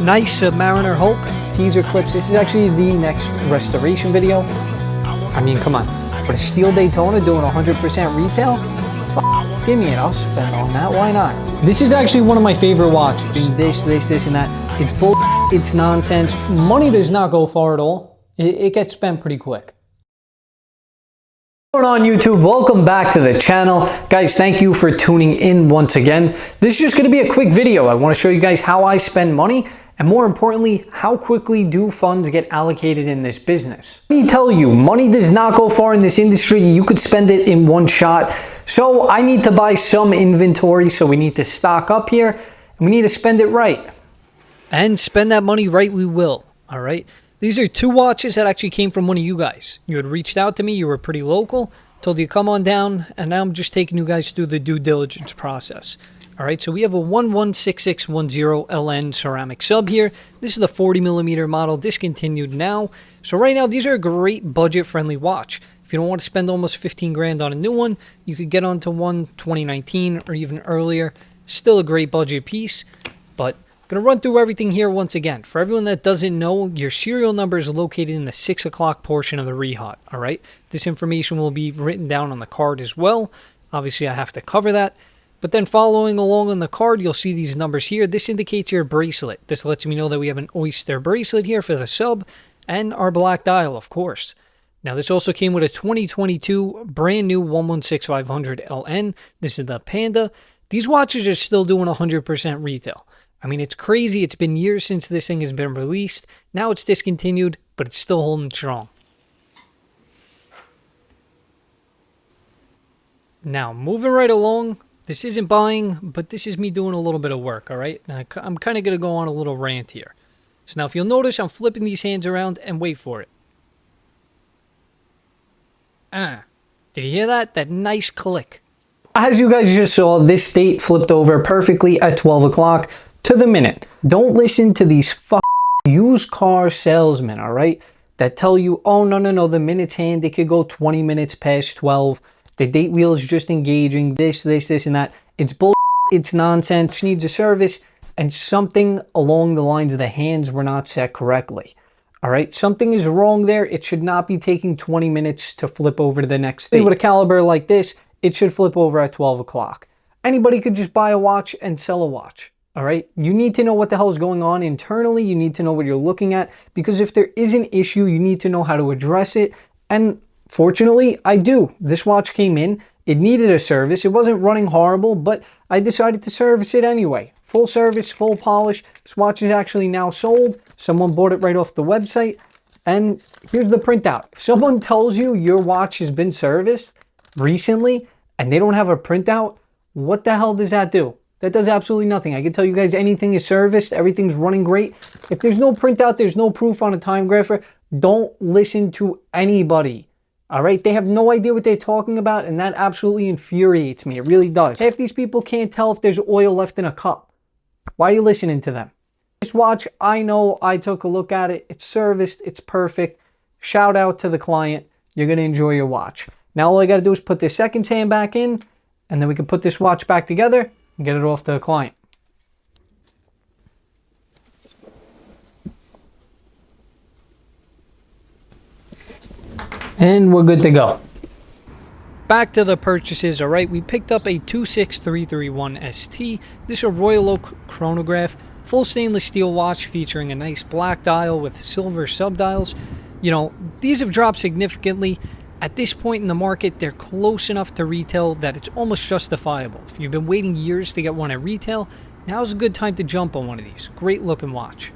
Nice Submariner Hulk teaser clips. This is actually the next restoration video. I mean, come on. For a steel Daytona doing 100% retail? Give me it, I'll spend on that, why not? This is actually one of my favorite watches. This, and that. It's bull, it's nonsense. Money does not go far at all. It gets spent pretty quick. What's going on, YouTube? Welcome back to the channel. Guys, thank you for tuning in once again. This is just going to be a quick video. I want to show you guys how I spend money, and more importantly, how quickly do funds get allocated in this business. Let me tell you, money does not go far in this industry. You could spend it in one shot. So I need to buy some inventory, so we need to stock up here, and we need to spend it right. And spend that money right we will, all right? These are two watches that actually came from one of you guys. You had reached out to me, you were pretty local, told you come on down, and now I'm just taking you guys through the due diligence process. All right, so we have a 116610 LN ceramic sub here. This is the 40mm model, discontinued now. So right now, these are a great budget-friendly watch. If you don't want to spend almost 15 grand on a new one, you could get onto one 2019 or even earlier. Still a great budget piece, but I'm going to run through everything here once again. For everyone that doesn't know, your serial number is located in the 6 o'clock portion of the rehaut, all right? This information will be written down on the card as well. Obviously, I have to cover that. But then following along on the card, you'll see these numbers here. This indicates your bracelet. This lets me know that we have an oyster bracelet here for the sub and our black dial, of course. Now, this also came with a 2022 brand new 116500 LN. This is the Panda. These watches are still doing 100% retail. I mean, it's crazy. It's been years since this thing has been released. Now it's discontinued, but it's still holding strong. Now, moving right along, this isn't buying, but this is me doing a little bit of work, all right? Now, I'm kind of going to go on a little rant here. So now if you'll notice, I'm flipping these hands around and wait for it. Did you hear that? That nice click. As you guys just saw, this date flipped over perfectly at 12 o'clock. To the minute. Don't listen to these used car salesmen, all right? That tell you, oh, no, the minute's hand, it could go 20 minutes past 12. The date wheel is just engaging, this, and that. It's bull, it's nonsense, it needs a service, and something along the lines of the hands were not set correctly. All right, something is wrong there. It should not be taking 20 minutes to flip over to the next date. With a caliber like this, it should flip over at 12 o'clock. Anybody could just buy a watch and sell a watch. All right, you need to know what the hell is going on internally. You need to know what you're looking at, because if there is an issue, you need to know how to address it. And fortunately, I do. This watch came in. It needed a service. It wasn't running horrible, but I decided to service it anyway. Full service, full polish. This watch is actually now sold. Someone bought it right off the website. And here's the printout. If someone tells you your watch has been serviced recently and they don't have a printout, what the hell does that do? That does absolutely nothing. I can tell you guys anything is serviced. Everything's running great. If there's no printout, there's no proof on a time grapher, don't listen to anybody. All right? They have no idea what they're talking about, and that absolutely infuriates me. It really does. Half these people can't tell if there's oil left in a cup. Why are you listening to them? This watch, I know, I took a look at it. It's serviced. It's perfect. Shout out to the client. You're going to enjoy your watch. Now all I got to do is put this second hand back in, and then we can put this watch back together and get it off to the client. And we're good to go. Back to the purchases, all right? We picked up a 26331 ST. This is a Royal Oak chronograph, full stainless steel watch featuring a nice black dial with silver subdials. You know, these have dropped significantly. At this point in the market, they're close enough to retail that it's almost justifiable. If you've been waiting years to get one at retail, now's a good time to jump on one of these. Great looking watch.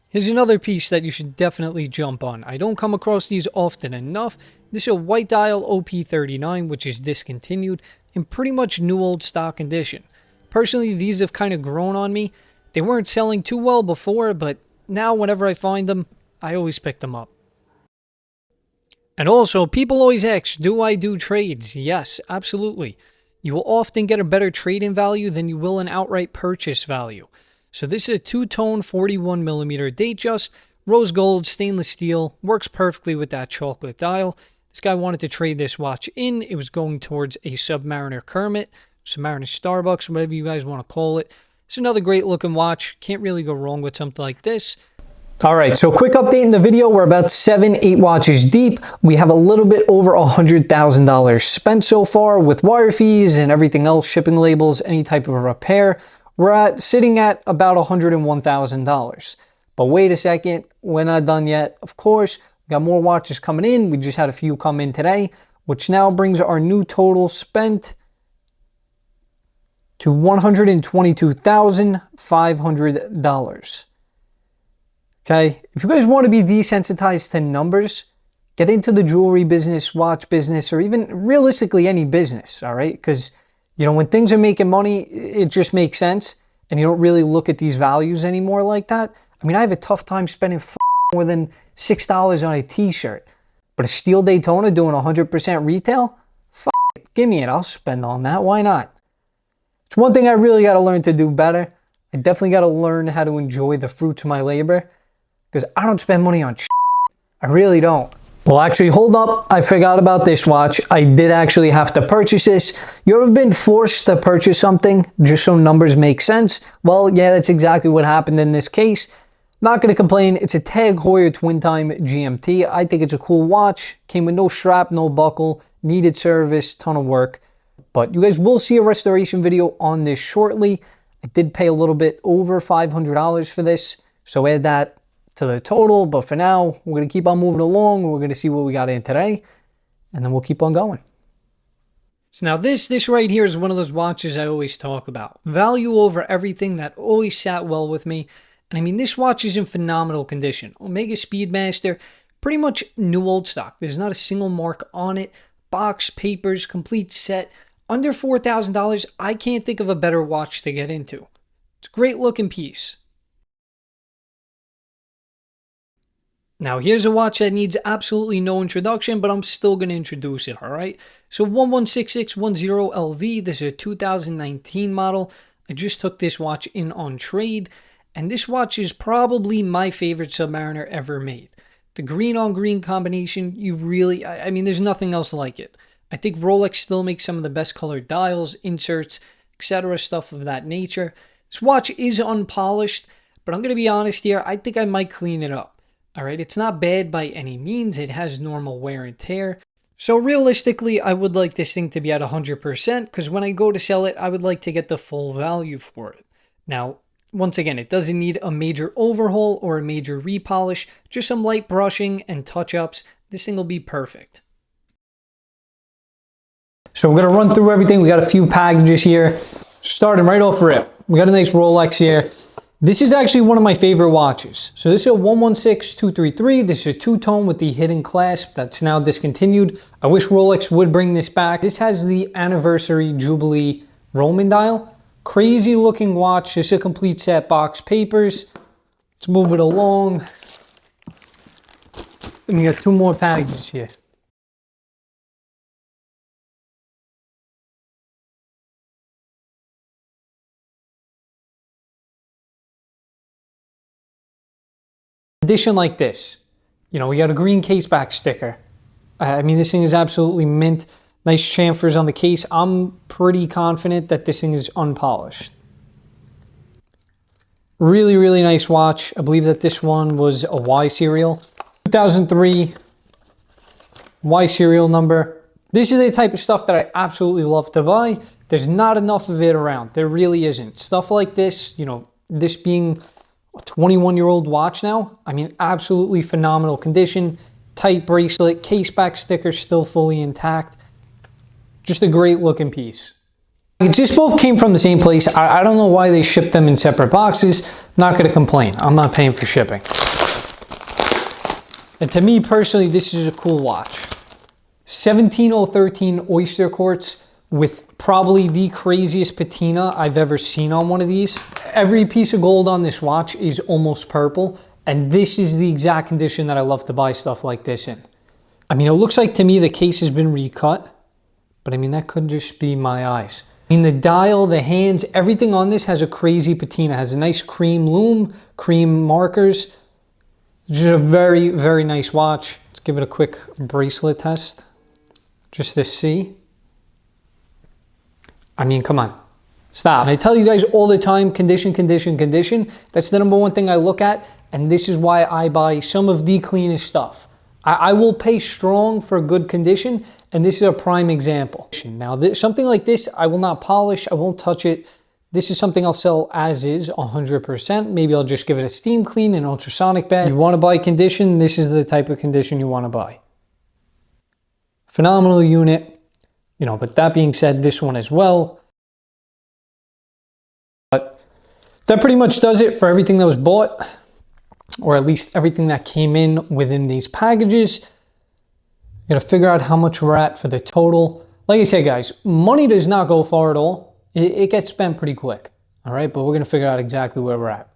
Here's another piece that you should definitely jump on. I don't come across these often enough. This is a white dial OP39, which is discontinued in pretty much new old stock condition. Personally, these have kind of grown on me. They weren't selling too well before, but now whenever I find them, I always pick them up. And also, people always ask, do I do trades? Yes, absolutely. You will often get a better trade-in value than you will an outright purchase value. So this is a two-tone 41mm Datejust, rose gold, stainless steel, works perfectly with that chocolate dial. This guy wanted to trade this watch in. It was going towards a Submariner Kermit, Submariner Starbucks, whatever you guys want to call it. It's another great looking watch. Can't really go wrong with something like this. All right, so quick update in the video. We're about 7-8 watches deep. We have a little bit over $100,000 spent so far with wire fees and everything else, shipping labels, any type of repair. We're sitting at about $101,000. But wait a second, we're not done yet. Of course, we got more watches coming in. We just had a few come in today, which now brings our new total spent to $122,500. Okay, if you guys want to be desensitized to numbers, get into the jewelry business, watch business, or even realistically any business, all right? Because, you know, when things are making money, it just makes sense, and you don't really look at these values anymore like that. I mean, I have a tough time spending more than $6 on a t-shirt, but a steel Daytona doing 100% retail? It, give me it, I'll spend on that, why not? It's one thing I really got to learn to do better. I definitely got to learn how to enjoy the fruits of my labor. Because I don't spend money on shit. I really don't. Well, actually, hold up. I forgot about this watch. I did actually have to purchase this. You ever been forced to purchase something just so numbers make sense? Well, yeah, that's exactly what happened in this case. Not going to complain. It's a Tag Heuer Twin Time GMT. I think it's a cool watch. Came with no strap, no buckle. Needed service, ton of work. But you guys will see a restoration video on this shortly. I did pay a little bit over $500 for this. So add that to the total, but for now, we're going to keep on moving along. We're going to see what we got in today, and then we'll keep on going. So now this right here is one of those watches I always talk about. Value over everything, that always sat well with me. And I mean, this watch is in phenomenal condition. Omega Speedmaster, pretty much new old stock. There's not a single mark on it. Box, papers, complete set. Under $4,000, I can't think of a better watch to get into. It's a great looking piece. Now, here's a watch that needs absolutely no introduction, but I'm still going to introduce it, all right? So 116610LV, this is a 2019 model. I just took this watch in on trade, and this watch is probably my favorite Submariner ever made. The green on green combination, you really, I mean, there's nothing else like it. I think Rolex still makes some of the best colored dials, inserts, etc., stuff of that nature. This watch is unpolished, but I'm going to be honest here, I think I might clean it up. All right, it's not bad by any means. It has normal wear and tear. So realistically, I would like this thing to be at 100% because when I go to sell it, I would like to get the full value for it. Now, once again, it doesn't need a major overhaul or a major repolish, just some light brushing and touch-ups. This thing will be perfect. So we're going to run through everything. We got a few packages here. Starting right off rip. We got a nice Rolex here. This is actually one of my favorite watches. So this is a 116233. This is a two-tone with the hidden clasp that's now discontinued. I wish Rolex would bring this back. This has the anniversary Jubilee Roman dial. Crazy looking watch. This is a complete set, box, papers. Let's move it along. And we got two more packages here. Edition like this, you know, we got a green case back sticker. I mean, this thing is absolutely mint. Nice chamfers on the case. I'm pretty confident that this thing is unpolished. Really, really nice watch. I believe that this one was a Y serial. 2003 Y serial number. This is the type of stuff that I absolutely love to buy. There's not enough of it around. There really isn't. Stuff like this, you know, this being a 21-year-old watch now. I mean, absolutely phenomenal condition. Tight bracelet, case back sticker still fully intact. Just a great looking piece. It just both came from the same place. I don't know why they shipped them in separate boxes. Not going to complain. I'm not paying for shipping. And to me personally, this is a cool watch. 17013 oyster quartz with probably the craziest patina I've ever seen on one of these. Every piece of gold on this watch is almost purple, and this is the exact condition that I love to buy stuff like this in. I mean, it looks like to me the case has been recut, but I mean, that could just be my eyes. I mean, the dial, the hands, everything on this has a crazy patina. It has a nice cream lume, cream markers. Just a very, very nice watch. Let's give it a quick bracelet test, just to see. I mean, come on. Stop. And I tell you guys all the time, condition, condition, condition. That's the number one thing I look at. And this is why I buy some of the cleanest stuff. I will pay strong for good condition. And this is a prime example. Now, something like this, I will not polish. I won't touch it. This is something I'll sell as is, 100%. Maybe I'll just give it a steam clean, an ultrasonic bath. If you want to buy condition, this is the type of condition you want to buy. Phenomenal unit. You know, but that being said, this one as well. But that pretty much does it for everything that was bought, or at least everything that came in within these packages. You gotta figure out how much we're at for the total. Like I said, guys, money does not go far at all. It gets spent pretty quick, all right? But we're gonna figure out exactly where we're at.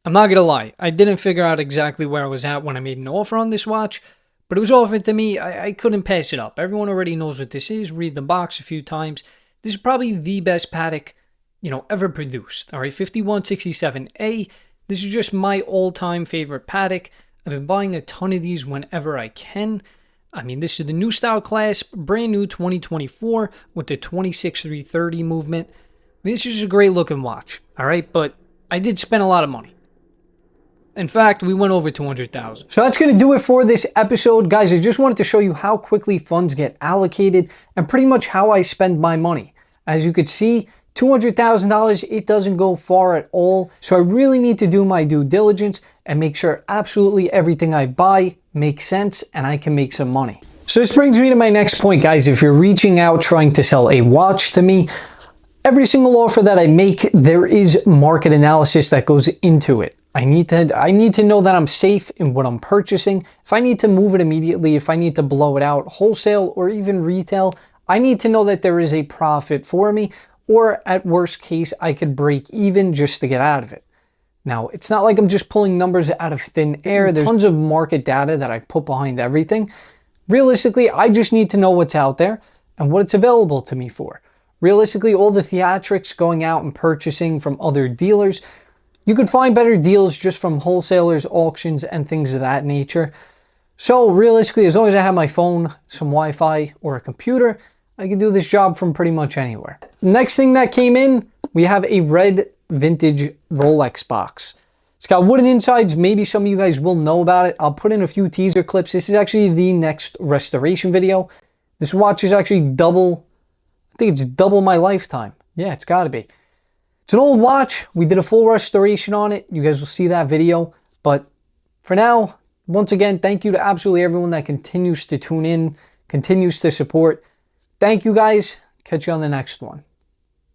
I'm not gonna lie, I didn't figure out exactly where I was at when I made an offer on this watch, but it was offered to me. I couldn't pass it up. Everyone already knows what this is. Read the box a few times. This is probably the best Patek, you know, ever produced, all right? 5167A. This is just my all-time favorite Patek. I've been buying a ton of these whenever I can. I mean, this is the new style class, brand new 2024 with the 26330 movement. I mean, this is a great looking watch, all right? But I did spend a lot of money. In fact, we went over 200,000. So that's going to do it for this episode. Guys, I just wanted to show you how quickly funds get allocated and pretty much how I spend my money. As you could see, $200,000, it doesn't go far at all. So I really need to do my due diligence and make sure absolutely everything I buy makes sense and I can make some money. So this brings me to my next point, guys. If you're reaching out trying to sell a watch to me, every single offer that I make, there is market analysis that goes into it. I need to know that I'm safe in what I'm purchasing. If I need to move it immediately, if I need to blow it out wholesale or even retail, I need to know that there is a profit for me, or at worst case, I could break even just to get out of it. Now, it's not like I'm just pulling numbers out of thin air. There's tons of market data that I put behind everything. Realistically, I just need to know what's out there and what it's available to me for. Realistically, all the theatrics going out and purchasing from other dealers, you could find better deals just from wholesalers, auctions, and things of that nature. So realistically, as long as I have my phone, some Wi-Fi, or a computer, I can do this job from pretty much anywhere. Next thing that came in, we have a red vintage Rolex box. It's got wooden insides. Maybe some of you guys will know about it. I'll put in a few teaser clips. This is actually the next restoration video. This watch is actually double, I think it's double my lifetime. Yeah, it's gotta be. It's an old watch. We did a full restoration on it. You guys will see that video. But for now, once again, thank you to absolutely everyone that continues to tune in, continues to support. Thank you guys. Catch you on the next one.